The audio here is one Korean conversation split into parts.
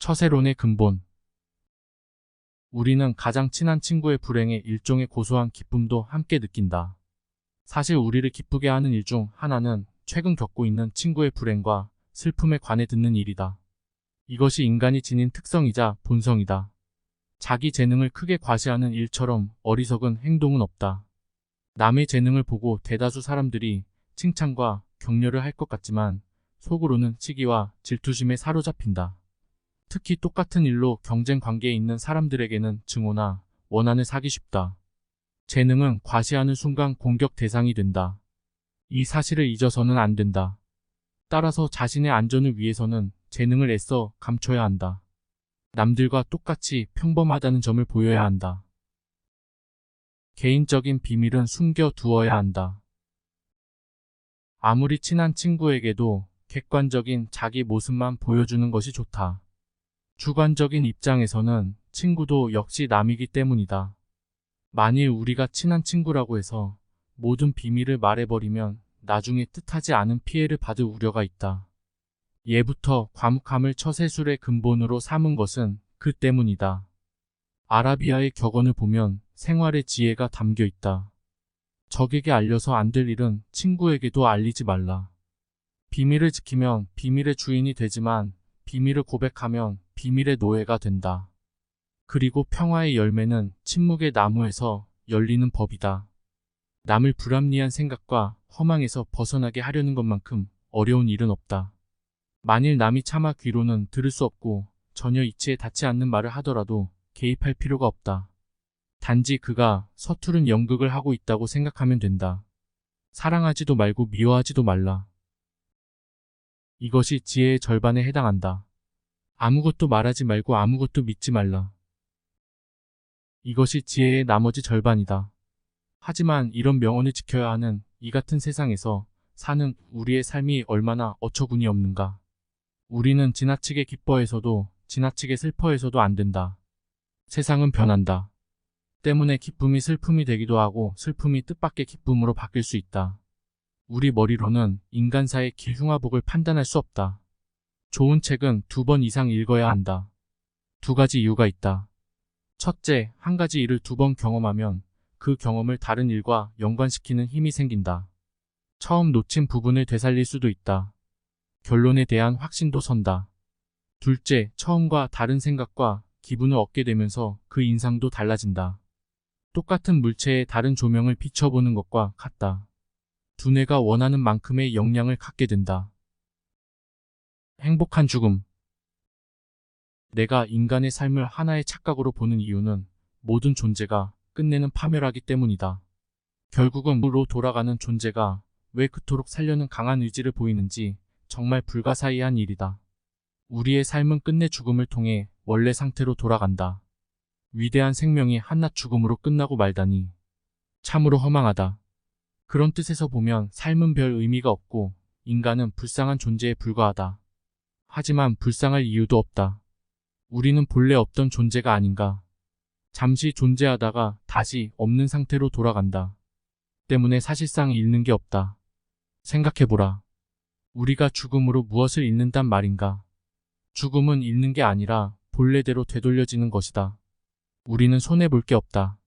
처세론의 근본. 우리는 가장 친한 친구의 불행에 일종의 고소한 기쁨도 함께 느낀다. 사실 우리를 기쁘게 하는 일 중 하나는 최근 겪고 있는 친구의 불행과 슬픔에 관해 듣는 일이다. 이것이 인간이 지닌 특성이자 본성이다. 자기 재능을 크게 과시하는 일처럼 어리석은 행동은 없다. 남의 재능을 보고 대다수 사람들이 칭찬과 격려를 할 것 같지만 속으로는 시기와 질투심에 사로잡힌다. 특히 똑같은 일로 경쟁 관계에 있는 사람들에게는 증오나 원한을 사기 쉽다. 재능은 과시하는 순간 공격 대상이 된다. 이 사실을 잊어서는 안 된다. 따라서 자신의 안전을 위해서는 재능을 애써 감춰야 한다. 남들과 똑같이 평범하다는 점을 보여야 한다. 개인적인 비밀은 숨겨두어야 한다. 아무리 친한 친구에게도 객관적인 자기 모습만 보여주는 것이 좋다. 주관적인 입장에서는 친구도 역시 남이기 때문이다. 만일 우리가 친한 친구라고 해서 모든 비밀을 말해버리면 나중에 뜻하지 않은 피해를 받을 우려가 있다. 예부터 과묵함을 처세술의 근본으로 삼은 것은 그 때문이다. 아라비아의 격언을 보면 생활의 지혜가 담겨 있다. 적에게 알려서 안 될 일은 친구에게도 알리지 말라. 비밀을 지키면 비밀의 주인이 되지만 비밀을 고백하면 비밀의 노예가 된다. 그리고 평화의 열매는 침묵의 나무에서 열리는 법이다. 남을 불합리한 생각과 허망에서 벗어나게 하려는 것만큼 어려운 일은 없다. 만일 남이 차마 귀로는 들을 수 없고 전혀 이치에 닿지 않는 말을 하더라도 개입할 필요가 없다. 단지 그가 서투른 연극을 하고 있다고 생각하면 된다. 사랑하지도 말고 미워하지도 말라. 이것이 지혜의 절반에 해당한다. 아무것도 말하지 말고 아무것도 믿지 말라. 이것이 지혜의 나머지 절반이다. 하지만 이런 명언을 지켜야 하는 이 같은 세상에서 사는 우리의 삶이 얼마나 어처구니 없는가. 우리는 지나치게 기뻐해서도 지나치게 슬퍼해서도 안 된다. 세상은 변한다. 때문에 기쁨이 슬픔이 되기도 하고 슬픔이 뜻밖의 기쁨으로 바뀔 수 있다. 우리 머리로는 인간사의 길흉화복을 판단할 수 없다. 좋은 책은 2번 이상 읽어야 한다. 2가지 이유가 있다. 첫째, 한 가지 일을 2번 경험하면 그 경험을 다른 일과 연관시키는 힘이 생긴다. 처음 놓친 부분을 되살릴 수도 있다. 결론에 대한 확신도 선다. 둘째, 처음과 다른 생각과 기분을 얻게 되면서 그 인상도 달라진다. 똑같은 물체에 다른 조명을 비춰보는 것과 같다. 두뇌가 원하는 만큼의 역량을 갖게 된다. 행복한 죽음. 내가 인간의 삶을 하나의 착각으로 보는 이유는 모든 존재가 끝내는 파멸하기 때문이다. 결국은 무로 돌아가는 존재가 왜 그토록 살려는 강한 의지를 보이는지 정말 불가사의한 일이다. 우리의 삶은 끝내 죽음을 통해 원래 상태로 돌아간다. 위대한 생명이 한낱 죽음으로 끝나고 말다니. 참으로 허망하다. 그런 뜻에서 보면 삶은 별 의미가 없고 인간은 불쌍한 존재에 불과하다. 하지만 불쌍할 이유도 없다. 우리는 본래 없던 존재가 아닌가. 잠시 존재하다가 다시 없는 상태로 돌아간다. 때문에 사실상 잃는 게 없다. 생각해보라. 우리가 죽음으로 무엇을 잃는단 말인가. 죽음은 잃는 게 아니라 본래대로 되돌려지는 것이다. 우리는 손해볼 게 없다.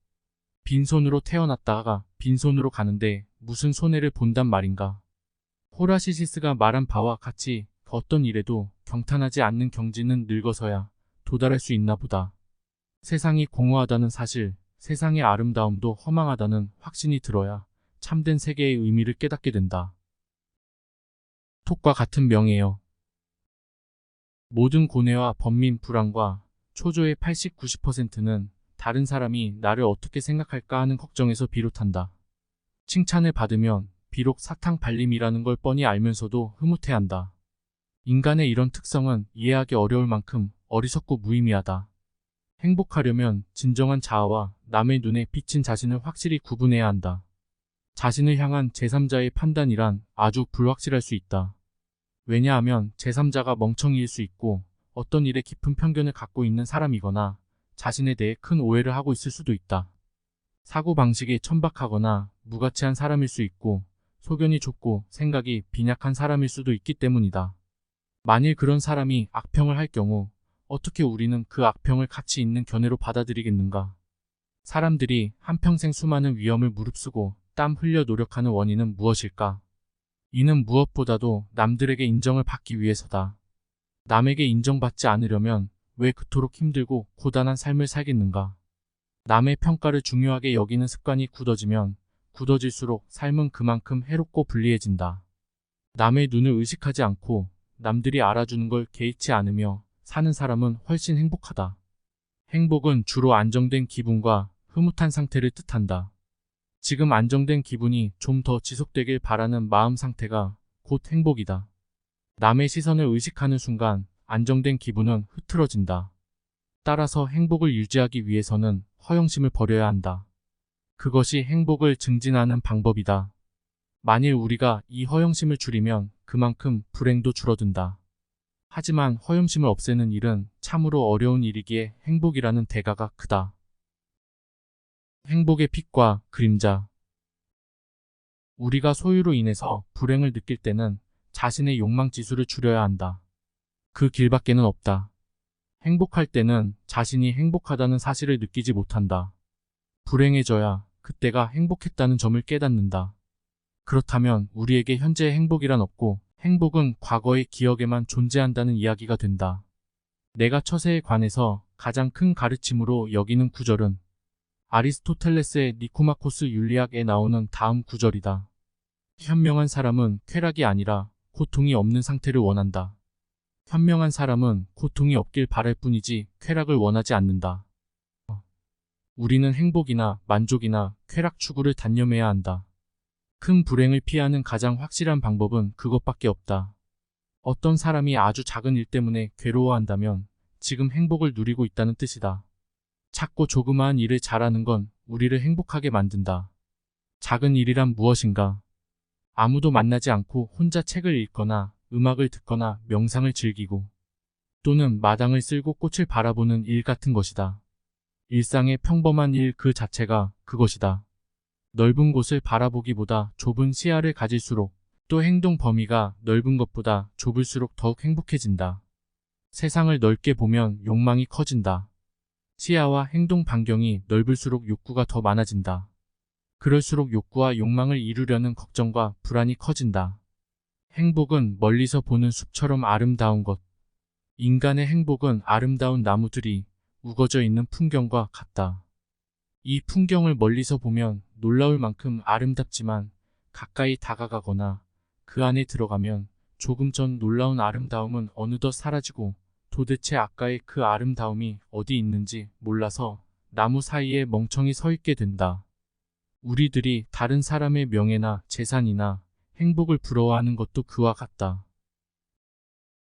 빈손으로 태어났다가 빈손으로 가는데 무슨 손해를 본단 말인가. 호라시시스가 말한 바와 같이 어떤 일에도 경탄하지 않는 경지는 늙어서야 도달할 수 있나 보다. 세상이 공허하다는 사실, 세상의 아름다움도 허망하다는 확신이 들어야 참된 세계의 의미를 깨닫게 된다. 톡과 같은 명예요. 모든 고뇌와 번민, 불안과 초조의 80, 90%는 다른 사람이 나를 어떻게 생각할까 하는 걱정에서 비롯한다. 칭찬을 받으면 비록 사탕 발림이라는 걸 뻔히 알면서도 흐뭇해한다. 인간의 이런 특성은 이해하기 어려울 만큼 어리석고 무의미하다. 행복하려면 진정한 자아와 남의 눈에 비친 자신을 확실히 구분해야 한다. 자신을 향한 제3자의 판단이란 아주 불확실할 수 있다. 왜냐하면 제3자가 멍청이일 수 있고 어떤 일에 깊은 편견을 갖고 있는 사람이거나 자신에 대해 큰 오해를 하고 있을 수도 있다. 사고방식이 천박하거나 무가치한 사람일 수 있고 소견이 좁고 생각이 빈약한 사람일 수도 있기 때문이다. 만일 그런 사람이 악평을 할 경우 어떻게 우리는 그 악평을 가치 있는 견해로 받아들이겠는가? 사람들이 한평생 수많은 위험을 무릅쓰고 땀 흘려 노력하는 원인은 무엇일까? 이는 무엇보다도 남들에게 인정을 받기 위해서다. 남에게 인정받지 않으려면 왜 그토록 힘들고 고단한 삶을 살겠는가? 남의 평가를 중요하게 여기는 습관이 굳어지면 굳어질수록 삶은 그만큼 해롭고 불리해진다. 남의 눈을 의식하지 않고 남들이 알아주는 걸 개의치 않으며 사는 사람은 훨씬 행복하다. 행복은 주로 안정된 기분과 흐뭇한 상태를 뜻한다. 지금 안정된 기분이 좀 더 지속되길 바라는 마음 상태가 곧 행복이다. 남의 시선을 의식하는 순간 안정된 기분은 흐트러진다. 따라서 행복을 유지하기 위해서는 허영심을 버려야 한다. 그것이 행복을 증진하는 방법이다. 만일 우리가 이 허영심을 줄이면 그만큼 불행도 줄어든다. 하지만 허영심을 없애는 일은 참으로 어려운 일이기에 행복이라는 대가가 크다. 행복의 빛과 그림자. 우리가 소유로 인해서 불행을 느낄 때는 자신의 욕망 지수를 줄여야 한다. 그 길밖에는 없다. 행복할 때는 자신이 행복하다는 사실을 느끼지 못한다. 불행해져야 그때가 행복했다는 점을 깨닫는다. 그렇다면 우리에게 현재의 행복이란 없고 행복은 과거의 기억에만 존재한다는 이야기가 된다. 내가 처세에 관해서 가장 큰 가르침으로 여기는 구절은 아리스토텔레스의 니코마코스 윤리학에 나오는 다음 구절이다. 현명한 사람은 쾌락이 아니라 고통이 없는 상태를 원한다. 현명한 사람은 고통이 없길 바랄 뿐이지 쾌락을 원하지 않는다. 우리는 행복이나 만족이나 쾌락 추구를 단념해야 한다. 큰 불행을 피하는 가장 확실한 방법은 그것밖에 없다. 어떤 사람이 아주 작은 일 때문에 괴로워한다면 지금 행복을 누리고 있다는 뜻이다. 작고 조그마한 일을 잘하는 건 우리를 행복하게 만든다. 작은 일이란 무엇인가? 아무도 만나지 않고 혼자 책을 읽거나 음악을 듣거나 명상을 즐기고 또는 마당을 쓸고 꽃을 바라보는 일 같은 것이다. 일상의 평범한 일 그 자체가 그것이다. 넓은 곳을 바라보기보다 좁은 시야를 가질수록 또 행동 범위가 넓은 것보다 좁을수록 더욱 행복해진다. 세상을 넓게 보면 욕망이 커진다. 시야와 행동 반경이 넓을수록 욕구가 더 많아진다. 그럴수록 욕구와 욕망을 이루려는 걱정과 불안이 커진다. 행복은 멀리서 보는 숲처럼 아름다운 것. 인간의 행복은 아름다운 나무들이 우거져 있는 풍경과 같다. 이 풍경을 멀리서 보면 놀라울 만큼 아름답지만 가까이 다가가거나 그 안에 들어가면 조금 전 놀라운 아름다움은 어느덧 사라지고 도대체 아까의 그 아름다움이 어디 있는지 몰라서 나무 사이에 멍청이 서 있게 된다. 우리들이 다른 사람의 명예나 재산이나 행복을 부러워하는 것도 그와 같다.